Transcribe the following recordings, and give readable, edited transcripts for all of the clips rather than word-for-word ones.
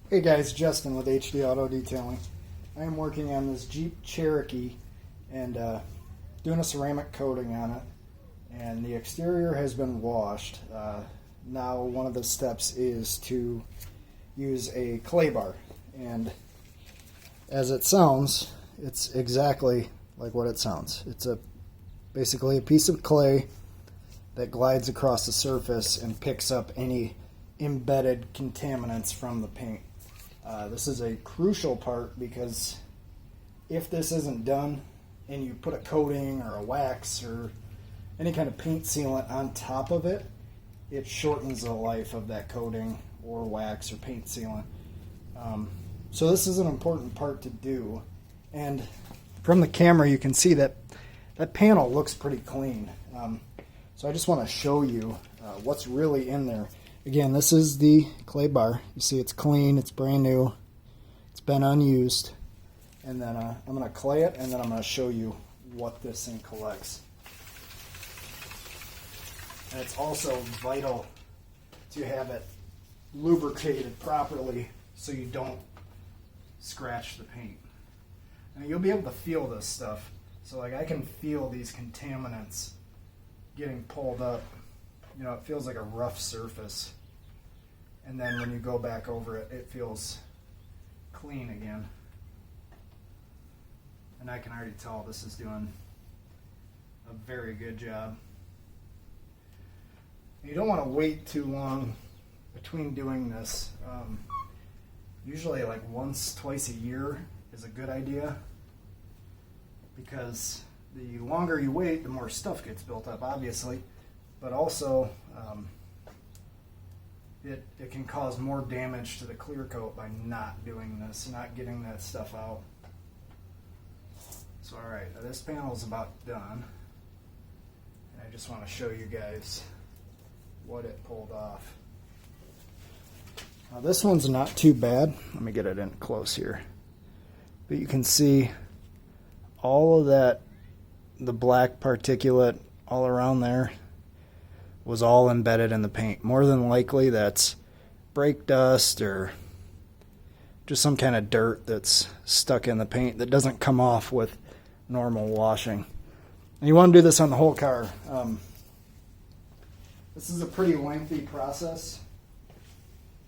Hey guys, Justin with HD Auto Detailing. I am working on this Jeep Cherokee and doing a ceramic coating on it. And the exterior has been washed. Now one of the steps is to use a clay bar. And as it sounds, it's exactly like what it sounds. It's basically a piece of clay that glides across the surface and picks up any embedded contaminants from the paint. This is a crucial part because if this isn't done and you put a coating or a wax or any kind of paint sealant on top of it, it shortens the life of that coating or wax or paint sealant. So this is an important part to do. And from the camera you can see that that panel looks pretty clean. So I just want to show you what's really in there. Again, this is the clay bar. You see it's clean, it's brand new, it's been unused. And then I'm going to clay it, and then I'm going to show you what this thing collects. And it's also vital to have it lubricated properly so you don't scratch the paint. And you'll be able to feel this stuff. So like I can feel these contaminants getting pulled up. You know, it feels like a rough surface. And then when you go back over it, it feels clean again. And I can already tell this is doing a very good job. You don't want to wait too long between doing this. Usually like once, twice a year is a good idea, because the longer you wait, the more stuff gets built up, obviously. But also, it can cause more damage to the clear coat by not doing this, not getting that stuff out. So alright, this panel is about done. And I just want to show you guys what it pulled off. Now this one's not too bad. Let me get it in close here. But you can see all of that, the black particulate all around there was all embedded in the paint. More than likely that's brake dust or just some kind of dirt that's stuck in the paint that doesn't come off with normal washing. And you want to do this on the whole car. This is a pretty lengthy process.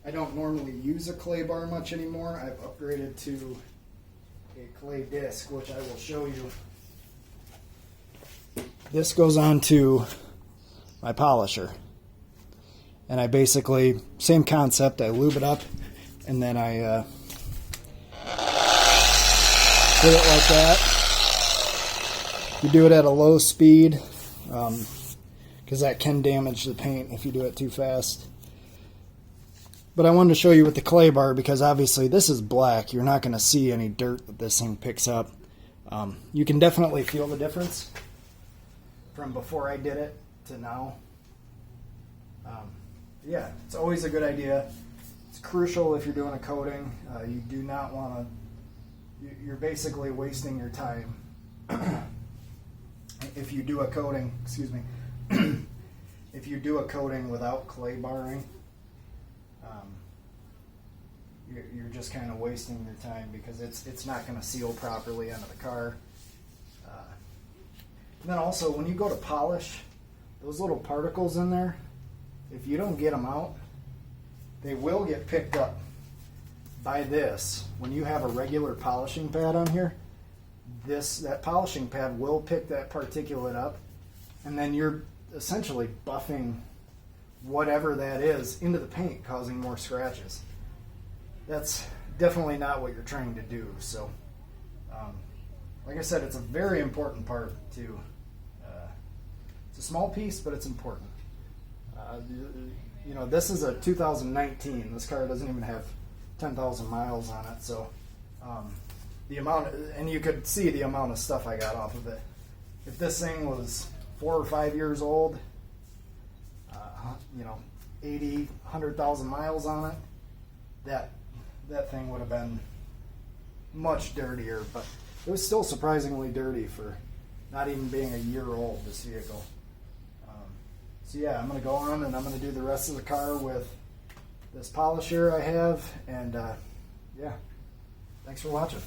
I don't normally use a clay bar much anymore. I've upgraded to a clay disc, which I will show you. This goes on to my polisher, and I basically, same concept, I lube it up and then I do it like that. You do it at a low speed because that can damage the paint if you do it too fast. But I wanted to show you with the clay bar because obviously this is black. You're not going to see any dirt that this thing picks up. You can definitely feel the difference from before I did it to now. Yeah, it's always a good idea. It's crucial if you're doing a coating. You do not want to, you're basically wasting your time. If you do a coating, excuse me, if you do a coating without clay barring, you're just kind of wasting your time because it's not going to seal properly under the car. And then also when you go to polish, those little particles in there, if you don't get them out, they will get picked up by this. When you have a regular polishing pad on here, that polishing pad will pick that particulate up, and then you're essentially buffing whatever that is into the paint, causing more scratches. That's definitely not what you're trying to do. So, like I said, it's a very important part too. It's a small piece, but it's important. You know, this is a 2019. This car doesn't even have 10,000 miles on it, so the amount, and you could see the amount of stuff I got off of it. If this thing was 4 or 5 years old, you know, 80, 100,000 miles on it, that thing would have been much dirtier, but it was still surprisingly dirty for not even being a year old, this vehicle. So yeah, I'm going to go on and I'm going to do the rest of the car with this polisher I have, and yeah. Thanks for watching.